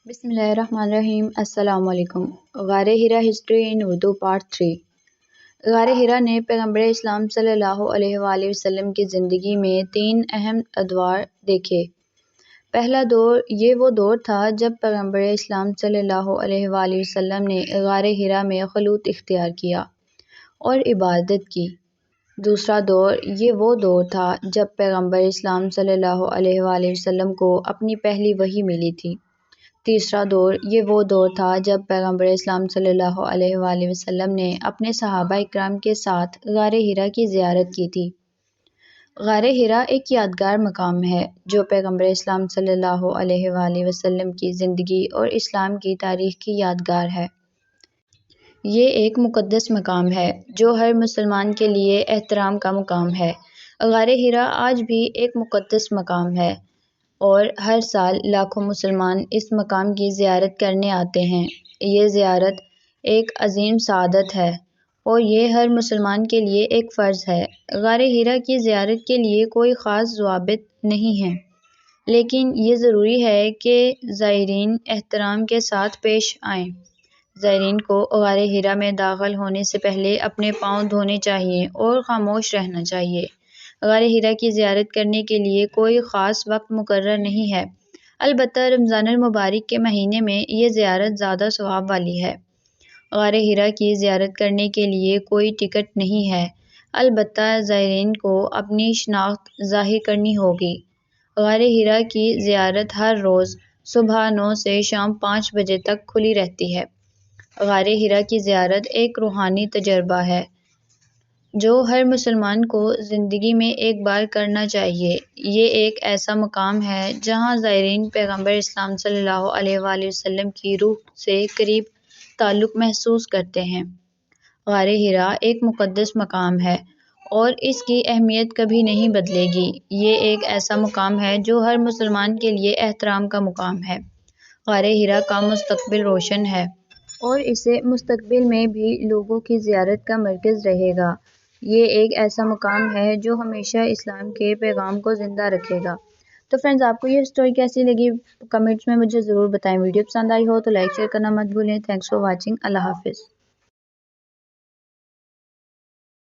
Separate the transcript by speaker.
Speaker 1: بسم اللہ الرحمن الرحیم۔ السلام علیکم۔ غار ہرا ہسٹری ان اردو پارٹ 3۔ غار ہرا نے پیغمبر اسلام صلی اللہ علیہ وآلہ وسلم کی زندگی میں 3 اہم ادوار دیکھے۔ پہلا دور یہ وہ دور تھا جب پیغمبر اسلام صلی اللہ علیہ وآلہ وسلم نے غار ہرا میں خلوت اختیار کیا اور عبادت کی۔ دوسرا دور یہ وہ دور تھا جب پیغمبر اسلام صلی اللہ علیہ وآلہ وسلم کو اپنی پہلی وحی ملی تھی۔ تیسرا دور یہ وہ دور تھا جب پیغمبر اسلام صلی اللہ علیہ وآلہ وسلم نے اپنے صحابہ اکرام کے ساتھ غار ہرا کی زیارت کی تھی۔ غار ہرا ایک یادگار مقام ہے جو پیغمبر اسلام صلی اللہ علیہ وآلہ وسلم کی زندگی اور اسلام کی تاریخ کی یادگار ہے۔ یہ ایک مقدس مقام ہے جو ہر مسلمان کے لیے احترام کا مقام ہے۔ غار ہرا آج بھی ایک مقدس مقام ہے اور ہر سال لاکھوں مسلمان اس مقام کی زیارت کرنے آتے ہیں۔ یہ زیارت ایک عظیم سعادت ہے اور یہ ہر مسلمان کے لیے ایک فرض ہے۔ غار ہرا کی زیارت کے لیے کوئی خاص ضوابط نہیں ہیں، لیکن یہ ضروری ہے کہ زائرین احترام کے ساتھ پیش آئیں۔ زائرین کو غار ہرا میں داخل ہونے سے پہلے اپنے پاؤں دھونے چاہیے اور خاموش رہنا چاہیے۔ غار ہرا کی زیارت کرنے کے لیے کوئی خاص وقت مقرر نہیں ہے، البتہ رمضان المبارک کے مہینے میں یہ زیارت زیادہ ثواب والی ہے۔ غار ہرا کی زیارت کرنے کے لیے کوئی ٹکٹ نہیں ہے، البتہ زائرین کو اپنی شناخت ظاہر کرنی ہوگی۔ غار ہرا کی زیارت ہر روز صبح 9 سے شام 5 بجے تک کھلی رہتی ہے۔ غار ہرا کی زیارت ایک روحانی تجربہ ہے جو ہر مسلمان کو زندگی میں ایک بار کرنا چاہیے۔ یہ ایک ایسا مقام ہے جہاں زائرین پیغمبر اسلام صلی اللہ علیہ وآلہ وسلم کی روح سے قریب تعلق محسوس کرتے ہیں۔ غار ہرا ایک مقدس مقام ہے اور اس کی اہمیت کبھی نہیں بدلے گی۔ یہ ایک ایسا مقام ہے جو ہر مسلمان کے لیے احترام کا مقام ہے۔ غار ہرا کا مستقبل روشن ہے اور اسے مستقبل میں بھی لوگوں کی زیارت کا مرکز رہے گا۔ یہ ایک ایسا مقام ہے جو ہمیشہ اسلام کے پیغام کو زندہ رکھے گا۔ تو فرینڈز، آپ کو یہ سٹوری کیسی لگی کمنٹس میں مجھے ضرور بتائیں۔ ویڈیو پسند آئی ہو تو لائک شیئر کرنا مت بھولیں۔ Thanks for watching. اللہ حافظ۔